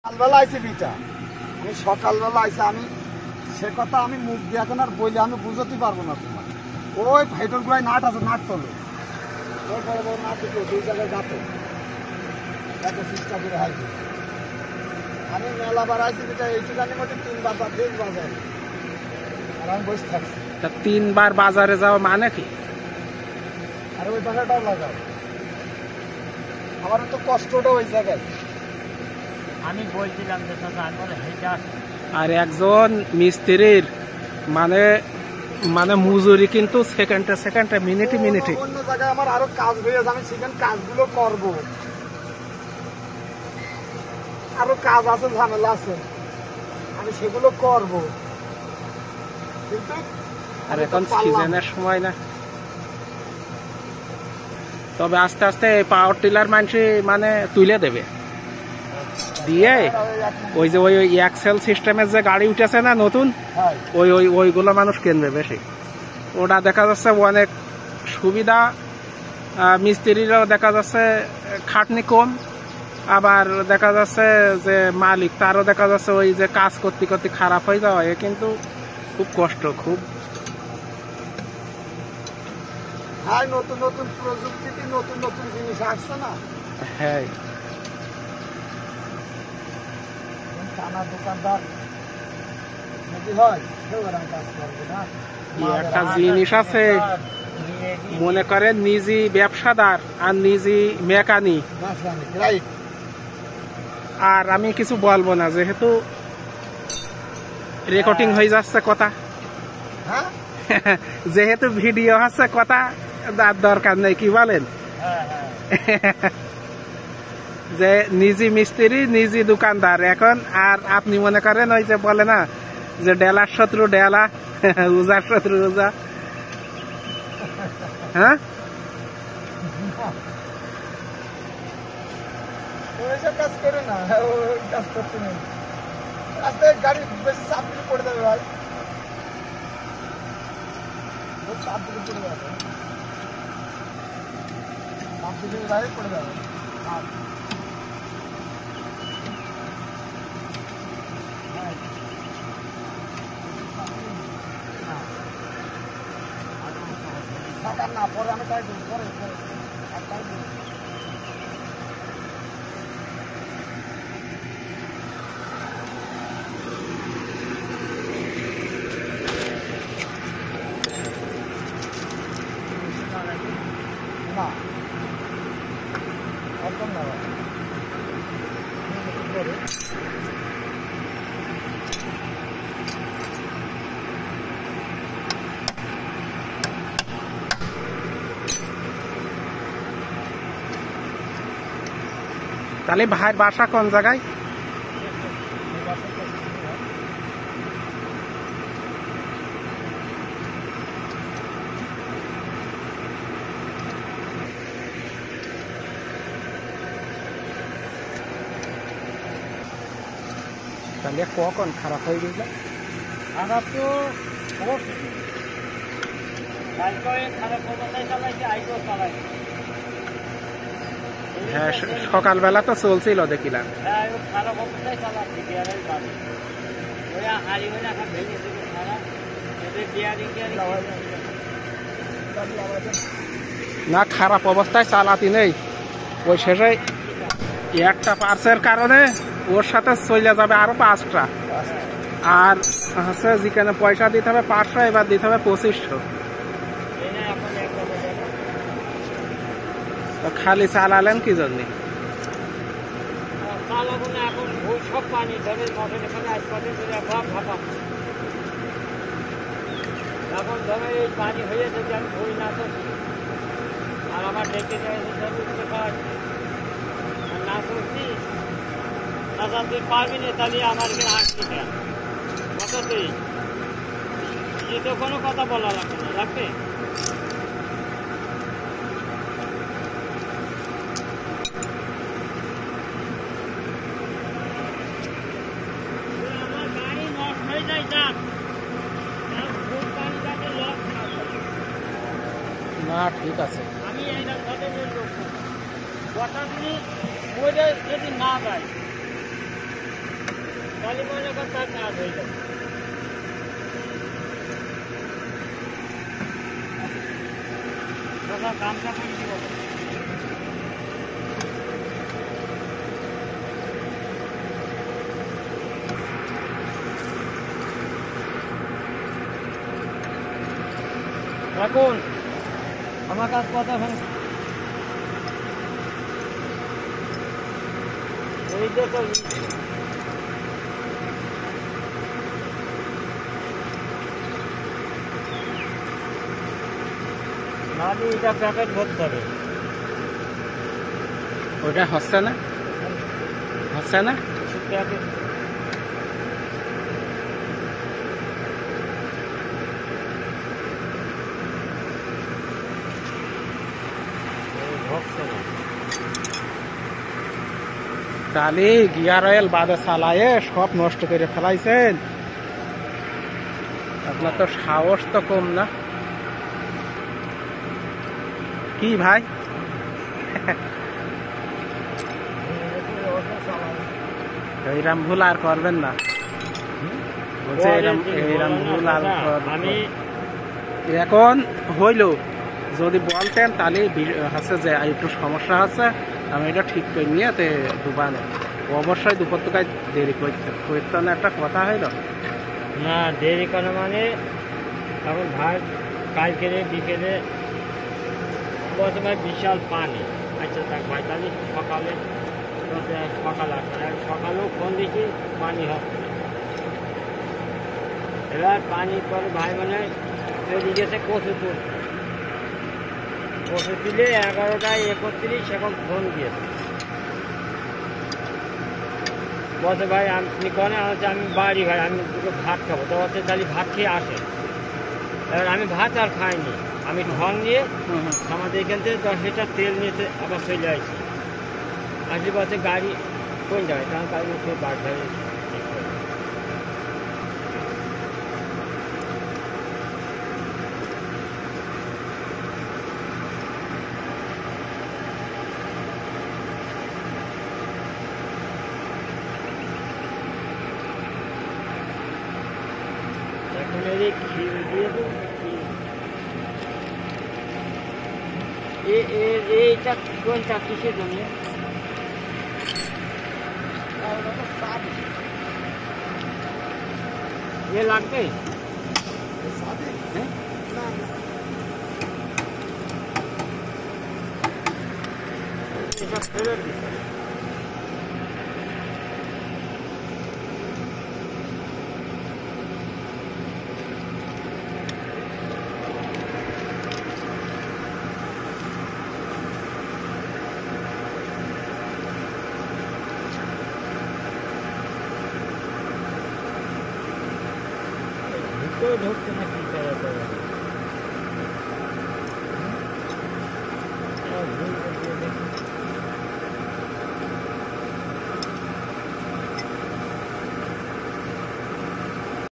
সকালবেলা আইসি বিটা, আমি সকালবেলা আইসি, আমি সে কথা আমি মুখ দিয়ে এখন আর বইলে আমি বুঝতে পারবো না তোমার। ওই ফাইটার গুলাই নাট আছে, নাট তোলো, ওই বড় বড় নাট দিত, দুই জায়গায় গাতো এত চেষ্টা করে হাইছি। আমি মেলা বার আইসি বিটা, এইটুকানির মধ্যে 3 বাজার 3 বাজার, আর আমি বসে থাকছি। 3 বার বাজারে যাওয়া মানে কি? আর ওই টাকাটাও লাগাও, আমার তো কষ্টটা ওই জায়গায়। আমি বলছিলাম যে আর একজন মিস্ত্রির মানে মানে মজুরি কিন্তু সেকেন্ডে সেকেন্ডে মিনিটে মিনিটে। অন্য জায়গায় আমার আরো কাজ রয়েছে, আমি সেখানে কাজগুলো করব, আরো কাজ আছে, ঝামেলা আছে, আমি সেগুলো করব। কিন্তু আর এখন সিজনের সময় না, তবে আস্তে আস্তে পাওয়ার টিলার মানুষ মানে তুলে দেবে দিয়ে, ওই যে ওই এক্সেল সিস্টেমের যে গাড়ি উঠেছে না নতুন, ওইগুলো মানুষ কিনবে বেশি। ওটা দেখা যাচ্ছে অনেক সুবিধা, মিস্ত্রিরাও দেখা যাচ্ছে খাটনি কম, আবার দেখা যাচ্ছে যে মালিক তারও দেখা যাচ্ছে ওই যে কাজ করতে করতে খারাপ হয়ে যাওয়া, এ কিন্তু খুব কষ্ট। খুব নতুন নতুন প্রযুক্তিতে নতুন নতুন জিনিস আসছে না। হ্যাঁ, টানা দোকানদার যদি হয় কেউ কাজ করবে না। একটা জিনিস আছে, মনে করেন নিজে ব্যবসাদার আর নিজে মেকানিক, আর আমি কিছু বলবো না যেহেতু রেকর্ডিং হয়ে যাচ্ছে কথা, যেহেতু ভিডিও হচ্ছে কথা, তার দরকার নেই, কি বলেন? যে নিজে মিস্ত্রি নিজে দোকানদার এখন। আর আপনি মনে করেন ওই যে বলে না যে ডেলার শত্রু ডেলা, উজার শত্রু উজা। হ্যাঁ, কাজ করে না, কাজ করতে নেই, রাস্তায় গাড়ি বেশি চাপ দিলে পড়ে যাবে ভাই, চাপ দিলে পড়ে যাবে, চাপ দিলে গাড়ি পড়ে যাবে। না পরে আমি তাই দিই, পরে তাই দিই। না একদম না, তাহলে ভাইয়ের বাসা কোন জায়গায়? তাহলে কখন খারাপ হয়ে গেছিল? খারাপ তো অবশ্যই, খারাপ অবস্থায় চালাইছে, আইকেও চালাইছে। হ্যাঁ, সকালবেলা তো চলছিল দেখিলাম। হ্যাঁ, খারাপ অবস্থায় চালাচ্ছে, গিয়ারের বাড়ি ওই হাড়ি হয়ে এখন ভেঙে দিকে খারাপ, এদের গিয়ারিং না, খারাপ অবস্থায় চালাতি নেই, ওই শেষে একটা পার্সের কারণে ওর সাথে চলে যাবে আরো 5টা, আর হচ্ছে যেখানে পয়সা দিতে হবে 500, এবার দিতে হবে 2500। তো খালি চালালেন কি জন্য? চালাবো না, এখন ওই সব পানি ধরে মোটর এখানে আসপাতে এখন ধরে এই পানি হয়ে যদি আমি ধরি না করছি, আর আমার ডেকে যায় উঠতে পারছি আর না করছি, তাছাড়া তুই পারবি না, তাহলে আমার এখানে আসছি কেন? কত তুই এ তো কোনো কথা বলা লাগবে না, লাগবে? আমার গাড়ি নষ্ট হয়ে যায়, যাক না, ঠিক আছে। আমি এইটা ঘটে লোক কথা যদি যদি না যায় তাহলে মনে কর তার কাজ হয়ে যাবে। দাদা কামটা করে দিব। রাখুন আমার কাজ কথা হয়। এই যে তো নালি এটা প্যাকেট ভরতে হবে। ওটা হচ্ছে না, হচ্ছে না। প্যাকেট ভরতে না। তাহলে গিয়ার অয়েল বাদে চালায় সব নষ্ট করে ফেলাইছেন। আপনার তো সাহস তো কম না কি ভাই? এইরাম ভুল আর করবেন না, বলছে এইরাম ভুল আর আমি এখন হইল যদি বলতেন তাহলে হচ্ছে যে একটু সমস্যা আছে, আমি এটা ঠিক করে নিয়ে তে দুবানে অবশ্যই দুপুর তো দেরি করতে না, একটা কথা হইল না দেরি করে মানে এখন ভাই কালকে বিকেলে বলছে ভাই বিশাল পানি। আচ্ছা থাক ভাই তাহলে সকালে সকাল 8টায় সকালেও ফোন দিচ্ছি পানি হচ্ছে না। এবার পানি পরে ভাই মানে তৈরি গেছে কচু তুলতে, কচু তুলে 11টায় 31 এখন ফোন দিয়েছে। বলছে ভাই আপনি কনে হচ্ছে আমি বাড়ি ভাই আমি দুটো ভাত খাবো, তো হচ্ছে তাহলে ভাত খেয়ে আসে। এবার আমি ভাত আর খাইনি, আমি ঢং নিয়ে আমাদের এখান থেকে 10 লিটার তেল নিতে আবার চলে আসছি। আসি বলছে গাড়ি কোন জায়গায়, কারণ গাড়ি হচ্ছে বাড়ি ধারে। এখন এই ক্ষীর দিয়ে দেবো, এইটা কোনটা কিসের জন্য? এ লাগবে এটা ফেরত দিতে হবে। ঢুকতে না কি করে